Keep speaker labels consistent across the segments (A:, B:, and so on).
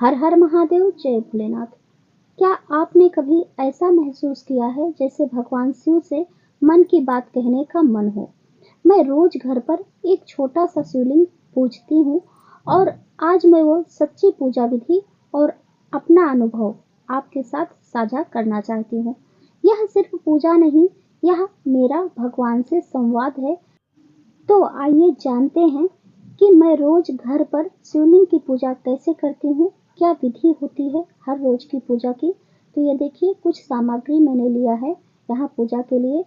A: हर हर महादेव, जय भोलेनाथ। क्या आपने कभी ऐसा महसूस किया है जैसे भगवान शिव से मन की बात कहने का मन हो? मैं रोज घर पर एक छोटा सा शिवलिंग पूजती हूँ और आज मैं वो सच्ची पूजा विधि और अपना अनुभव आपके साथ साझा करना चाहती हूँ। यह सिर्फ पूजा नहीं, यह मेरा भगवान से संवाद है। तो आइए जानते हैं कि मैं रोज घर पर शिवलिंग की पूजा कैसे करती हूँ, क्या विधि होती है हर रोज की पूजा की। तो ये देखिए, कुछ सामग्री मैंने लिया है यहाँ पूजा के लिए।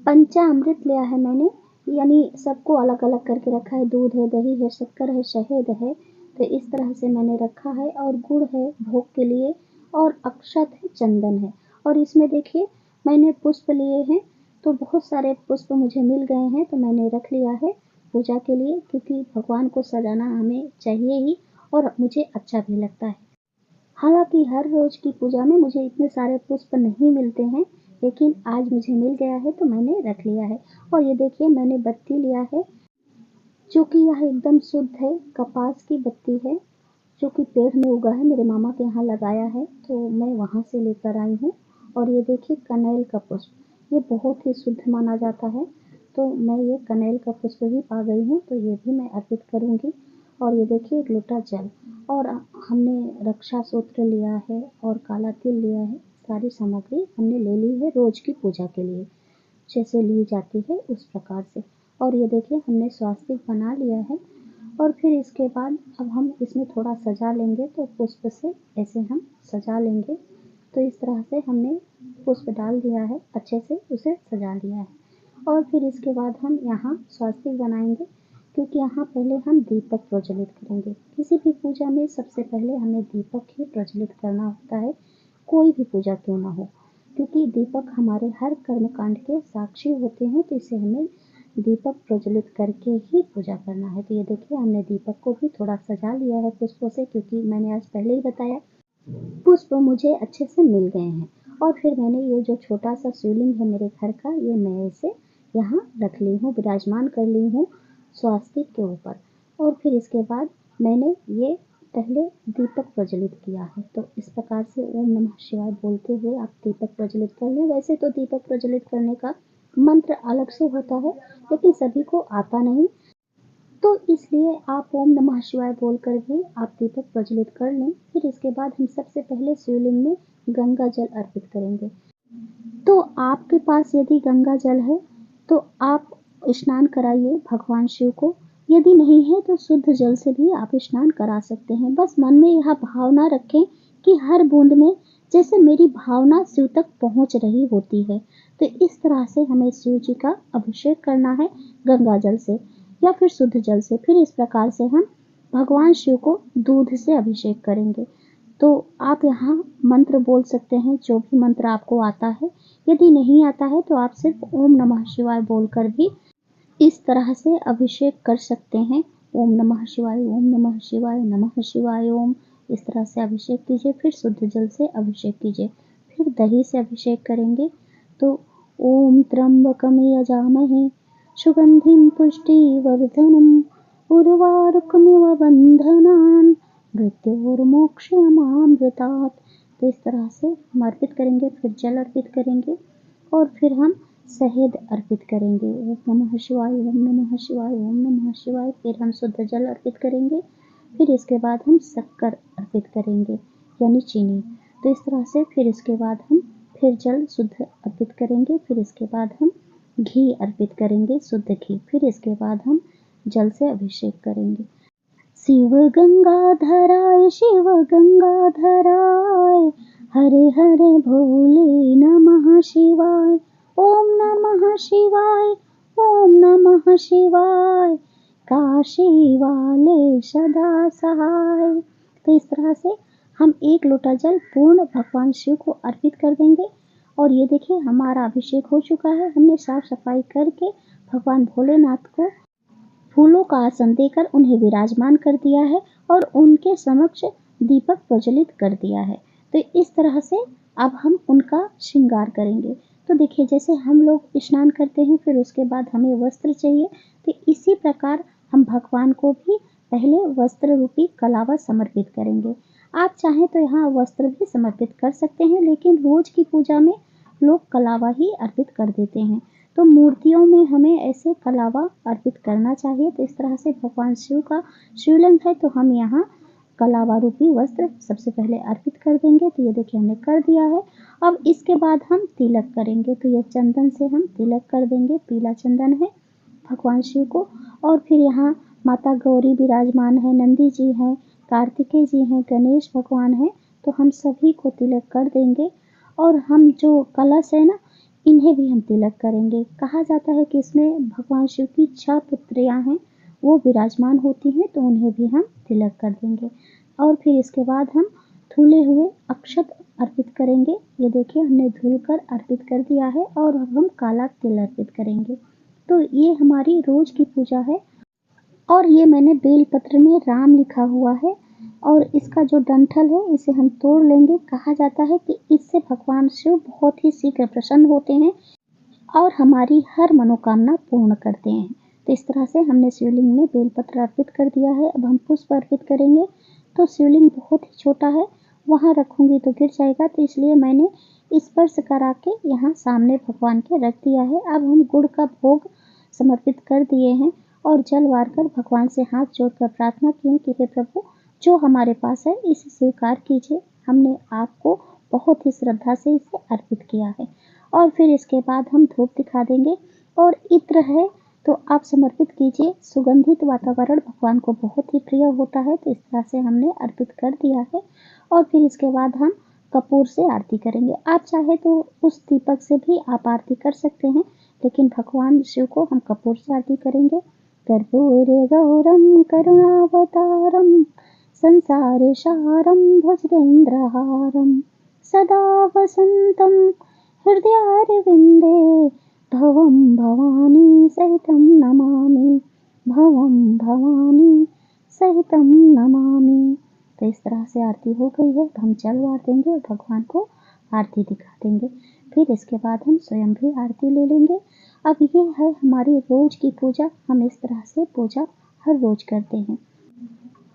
A: पंचामृत लिया है मैंने, यानी सबको अलग अलग करके रखा है। दूध है, दही है, शक्कर है, शहद है, तो इस तरह से मैंने रखा है। और गुड़ है भोग के लिए, और अक्षत है, चंदन है। और इसमें देखिए मैंने पुष्प लिए हैं, तो बहुत सारे पुष्प मुझे मिल गए हैं, तो मैंने रख लिया है पूजा के लिए, क्योंकि भगवान को सजाना हमें चाहिए ही और मुझे अच्छा भी लगता है। हालांकि हर रोज की पूजा में मुझे इतने सारे पुष्प नहीं मिलते हैं, लेकिन आज मुझे मिल गया है तो मैंने रख लिया है। और ये देखिए मैंने बत्ती लिया है, जो कि यह एकदम शुद्ध है, कपास की बत्ती है, जो कि पेड़ में उगा है, मेरे मामा के यहाँ लगाया है, तो मैं वहाँ से लेकर आई हूँ। और ये देखिए कनेल का पुष्प, ये बहुत ही शुद्ध माना जाता है, तो मैं ये कनेल का पुष्प भी पा गई हूँ, तो ये भी मैं अर्पित करूँगी। और ये देखिए एक लोटा जल, और हमने रक्षा सूत्र लिया है और काला तिल लिया है। सारी सामग्री हमने ले ली है रोज की पूजा के लिए, जैसे ली जाती है उस प्रकार से। और ये देखिए हमने स्वास्तिक बना लिया है। और फिर इसके बाद अब हम इसमें थोड़ा सजा लेंगे, तो पुष्प से ऐसे हम सजा लेंगे। तो इस तरह से हमने पुष्प डाल दिया है, अच्छे से उसे सजा लिया है। और फिर इसके बाद हम यहाँ स्वास्तिक बनाएंगे, क्योंकि यहाँ पहले हम दीपक प्रज्वलित करेंगे। किसी भी पूजा में सबसे पहले हमें दीपक ही प्रज्वलित करना होता है, कोई भी पूजा क्यों ना हो, क्योंकि दीपक हमारे हर कर्मकांड के साक्षी होते हैं, तो इसे हमें दीपक प्रज्वलित करके ही पूजा करना है। तो ये देखिए हमने दीपक को भी थोड़ा सजा लिया है पुष्पों से, क्योंकि मैंने आज पहले ही बताया पुष्प मुझे अच्छे से मिल गए हैं। और फिर मैंने ये जो छोटा सा शिवलिंग है मेरे घर का, ये मैं इसे यहाँ रख ली हूँ, विराजमान कर ली हूँ स्वास्तिक के ऊपर। और फिर इसके बाद मैंने ये पहले दीपक प्रज्वलित किया है, तो इस प्रकार से ओम नमः शिवाय बोलते हुए आप दीपक प्रज्वलित कर लें। वैसे तो दीपक प्रज्वलित करने का मंत्र अलग से होता है, लेकिन सभी को आता नहीं, तो इसलिए आप ओम नमः शिवाय बोलकर भी आप दीपक प्रज्वलित कर लें। फिर इसके बाद हम सबसे पहले शिवलिंग में गंगा जल अर्पित करेंगे। तो आपके पास यदि गंगा जल है तो आप स्नान कराइए भगवान शिव को। यदि नहीं है तो शुद्ध जल से भी आप स्नान करा सकते हैं। बस मन में यह भावना रखें कि हर बूंद में जैसे मेरी भावना शिव तक पहुंच रही होती है, तो इस तरह से हमें शिव जी का अभिषेक करना है गंगा जल से या फिर शुद्ध जल से। फिर इस प्रकार से हम भगवान शिव को दूध से अभिषेक करेंगे। तो आप यहाँ मंत्र बोल सकते हैं, जो भी मंत्र आपको आता है। यदि नहीं आता है तो आप सिर्फ ओम नमः शिवाय बोलकर भी इस तरह से अभिषेक कर सकते हैं। ओम नमः शिवाय, ओम नमः शिवाय, नमः शिवाय ओम, इस तरह से अभिषेक कीजिए। फिर शुद्ध जल से अभिषेक कीजिए, फिर दही से अभिषेक करेंगे। तो ओम त्र्यंबकम यजामहे सुगंधिं पुष्टिवर्धनम् उर्वारुकमिव बंधनान् मृत्योर्मोक्षयमामृतात्। तो इस तरह से हम अर्पित करेंगे, फिर जल अर्पित करेंगे, और फिर हम शहद अर्पित करेंगे। ओम नमः शिवाय, ओम नमः शिवाय, ओम नमः शिवाय। फिर हम शुद्ध जल अर्पित करेंगे, फिर इसके बाद हम शक्कर अर्पित करेंगे, यानी चीनी। तो इस तरह से फिर इसके बाद हम फिर जल शुद्ध अर्पित करेंगे, फिर इसके बाद हम घी अर्पित करेंगे, शुद्ध घी। फिर इसके बाद हम जल से अभिषेक करेंगे। शिव गंगाधराय, शिव गंगाधराय, हरे हरे भोले नमः शिवाय, ओम नमः शिवाय, ओम नमः शिवाय, काशी वाले सदा सहाय। तो इस तरह से हम एक लोटा जल पूर्ण भगवान शिव को अर्पित कर देंगे। और ये देखिए हमारा अभिषेक हो चुका है। हमने साफ सफाई करके भगवान भोलेनाथ को फूलों का आसन देकर उन्हें विराजमान कर दिया है और उनके समक्ष दीपक प्रज्वलित कर दिया है। तो इस तरह से अब हम उनका श्रृंगार करेंगे। तो देखिए जैसे हम लोग स्नान करते हैं, फिर उसके बाद हमें वस्त्र चाहिए, तो इसी प्रकार हम भगवान को भी पहले वस्त्र रूपी कलावा समर्पित करेंगे। आप चाहें तो यहाँ वस्त्र भी समर्पित कर सकते हैं, लेकिन रोज की पूजा में लोग कलावा ही अर्पित कर देते हैं। तो मूर्तियों में हमें ऐसे कलावा अर्पित करना चाहिए। तो इस तरह से भगवान शिव का शिवलिंग है, तो हम यहाँ कलावा रूपी वस्त्र सबसे पहले अर्पित कर देंगे। तो ये देखिए हमने कर दिया है। अब इसके बाद हम तिलक करेंगे। तो ये चंदन से हम तिलक कर देंगे, पीला चंदन है भगवान शिव को। और फिर यहाँ माता गौरी विराजमान है, नंदी जी हैं, कार्तिकेय जी हैं, गणेश भगवान हैं। तो हम सभी को तिलक कर देंगे। और हम जो कलश है ना, इन्हें भी हम तिलक करेंगे। कहा जाता है कि इसमें भगवान शिव की 6 पुत्रियां हैं, वो विराजमान होती हैं, तो उन्हें भी हम तिलक कर देंगे। और फिर इसके बाद हम धुले हुए अक्षत अर्पित करेंगे। ये देखिए हमने धुल कर अर्पित कर दिया है। और अब हम काला तिल अर्पित करेंगे। तो ये हमारी रोज की पूजा है। और ये मैंने बेलपत्र में राम लिखा हुआ है, और इसका जो डंठल है इसे हम तोड़ लेंगे। कहा जाता है कि इससे भगवान शिव बहुत ही शीघ्र प्रसन्न होते हैं और हमारी हर मनोकामना पूर्ण करते हैं। तो इस तरह से हमने शिवलिंग में बेलपत्र अर्पित कर दिया है। अब हम पुष्प अर्पित करेंगे। तो शिवलिंग बहुत ही छोटा है, वहाँ रखूंगी तो गिर जाएगा, तो इसलिए मैंने स्पर्श करा के यहाँ सामने भगवान के रख दिया है। अब हम गुड़ का भोग समर्पित कर दिए हैं और जल वार कर भगवान से हाथ जोड़कर प्रार्थना की कि हे प्रभु, जो हमारे पास है इसे स्वीकार कीजिए। हमने आपको बहुत ही श्रद्धा से इसे अर्पित किया है। और फिर इसके बाद हम धूप दिखा देंगे। और इत्र है तो आप समर्पित कीजिए। सुगंधित वातावरण भगवान को बहुत ही प्रिय होता है। तो इस तरह से हमने अर्पित कर दिया है। और फिर इसके बाद हम कपूर से आरती करेंगे। आप चाहे तो उस दीपक से भी आप आरती कर सकते हैं, लेकिन भगवान शिव को हम कपूर से आरती करेंगे। कर्पूरे गौरम करुणावतारम संसारे सारम भुजगेन्द्रहारम सदा वसंतम हृदयारविंदे भवं भवानी सहितं नमामि, भवं भवानी सहितं नमामि। तो इस तरह से आरती हो गई है। हम जल वार देंगे और भगवान को आरती दिखा देंगे। फिर इसके बाद हम स्वयं भी आरती ले लेंगे। अब ये है हमारी रोज की पूजा। हम इस तरह से पूजा हर रोज करते हैं।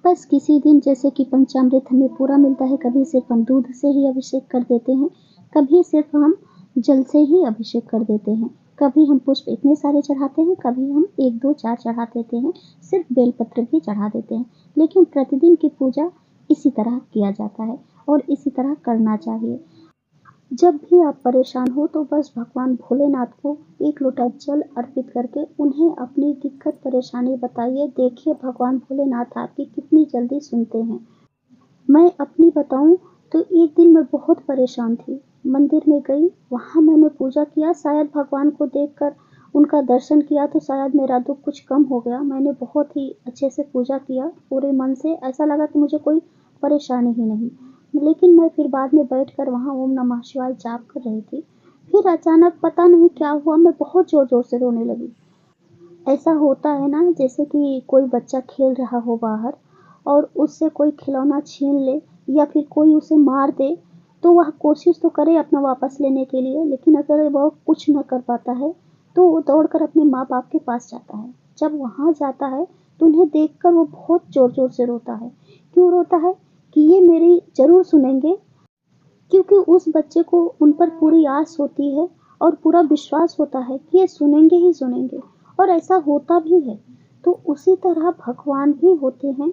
A: बस किसी दिन जैसे कि पंचामृत हमें पूरा मिलता है, कभी सिर्फ हम दूध से ही अभिषेक कर देते हैं, कभी सिर्फ हम जल से ही अभिषेक कर देते हैं, कभी हम पुष्प इतने सारे चढ़ाते हैं, कभी हम 1 2 4 चढ़ा देते हैं, सिर्फ बेलपत्र भी चढ़ा देते हैं। लेकिन प्रतिदिन की पूजा इसी तरह किया जाता है और इसी तरह करना चाहिए। जब भी आप परेशान हो तो बस भगवान भोलेनाथ को 1 लोटा जल अर्पित करके उन्हें अपनी दिक्कत परेशानी बताइए। देखिए भगवान भोलेनाथ आपकी कितनी जल्दी सुनते हैं। मैं अपनी बताऊं तो एक दिन मैं बहुत परेशान थी, मंदिर में गई, वहाँ मैंने पूजा किया। शायद भगवान को देखकर, उनका दर्शन किया तो शायद मेरा दुख कुछ कम हो गया। मैंने बहुत ही अच्छे से पूजा किया, पूरे मन से। ऐसा लगा कि मुझे कोई परेशानी ही नहीं। लेकिन मैं फिर बाद में बैठकर वहाँ ओम नमः शिवाय जाप कर रही थी। फिर अचानक पता नहीं क्या हुआ, मैं बहुत जोर जोर से रोने लगी। ऐसा होता है ना, जैसे कि कोई बच्चा खेल रहा हो बाहर और उससे कोई खिलौना छीन ले या फिर कोई उसे मार दे, तो वह कोशिश तो करे अपना वापस लेने के लिए, लेकिन अगर वह कुछ न कर पाता है तो वो दौड़कर अपने माँ बाप के पास जाता है। जब वहाँ जाता है तो उन्हें देखकर वो बहुत जोर जोर से रोता है। क्यों रोता है? कि ये मेरी जरूर सुनेंगे, क्योंकि उस बच्चे को उन पर पूरी आस होती है और पूरा विश्वास होता है कि ये सुनेंगे ही सुनेंगे, और ऐसा होता भी है। तो उसी तरह भगवान भी होते हैं।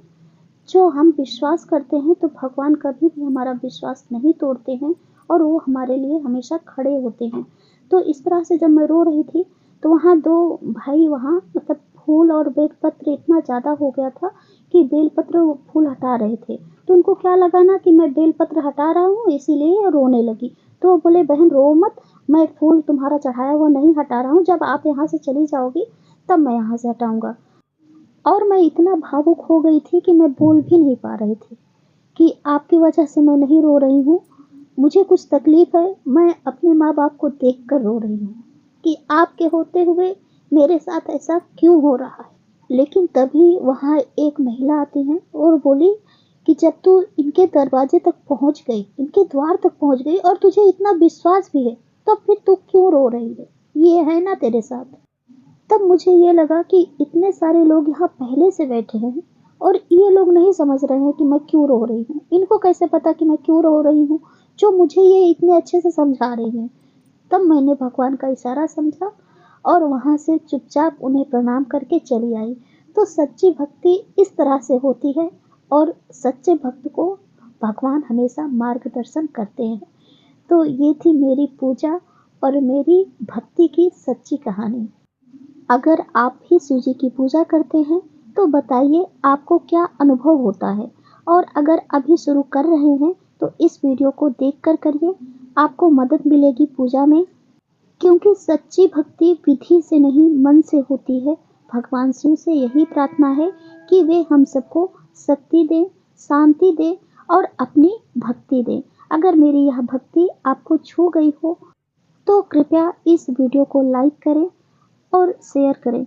A: जो हम विश्वास करते हैं तो भगवान कभी भी हमारा विश्वास नहीं तोड़ते हैं और वो हमारे लिए हमेशा खड़े होते हैं। तो इस तरह से जब मैं रो रही थी तो वहाँ 2 भाई वहाँ मतलब फूल और बेलपत्र इतना ज़्यादा हो गया था कि बेलपत्र वो फूल हटा रहे थे। तो उनको क्या लगा ना कि मैं बेलपत्र हटा रहा हूँ, इसीलिए रोने लगी। तो वो बोले बहन रो मत, मैं फूल तुम्हारा चढ़ाया हुआ नहीं हटा रहा हूँ, जब आप यहाँ से चली जाओगी तब मैं यहाँ से हटाऊंगा। और मैं इतना भावुक हो गई थी कि मैं बोल भी नहीं पा रही थी कि आपकी वजह से मैं नहीं रो रही हूँ, मुझे कुछ तकलीफ है, मैं अपने माँ बाप को देख कर रो रही हूँ कि आपके होते हुए मेरे साथ ऐसा क्यों हो रहा है। लेकिन तभी वहाँ एक महिला आती है और बोली कि जब तू इनके दरवाजे तक पहुँच गई, इनके द्वार तक पहुँच गई और तुझे इतना विश्वास भी है, तब फिर तू क्यों रो रही है? ये है ना तेरे साथ। तब मुझे ये लगा कि इतने सारे लोग यहाँ पहले से बैठे हैं और ये लोग नहीं समझ रहे हैं कि मैं क्यों रो रही हूँ। इनको कैसे पता कि मैं क्यों रो रही हूँ, जो मुझे ये इतने अच्छे से समझा रही हैं। तब मैंने भगवान का इशारा समझा और वहाँ से चुपचाप उन्हें प्रणाम करके चली आई। तो सच्ची भक्ति इस तरह से होती है और सच्चे भक्त को भगवान हमेशा मार्गदर्शन करते हैं। तो ये थी मेरी पूजा और मेरी भक्ति की सच्ची कहानी। अगर आप भी शिव जी की पूजा करते हैं तो बताइए आपको क्या अनुभव होता है, और अगर अभी शुरू कर रहे हैं तो इस वीडियो को देखकर करिए, आपको मदद मिलेगी पूजा में। क्योंकि सच्ची भक्ति विधि से नहीं मन से होती है। भगवान शिव से यही प्रार्थना है कि वे हम सबको शक्ति दें, शांति दें और अपनी भक्ति दें। अगर मेरी यह भक्ति आपको छू गई हो तो कृपया इस वीडियो को लाइक करें और शेयर करें,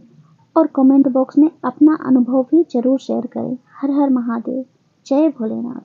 A: और कमेंट बॉक्स में अपना अनुभव भी जरूर शेयर करें। हर हर महादेव, जय भोलेनाथ।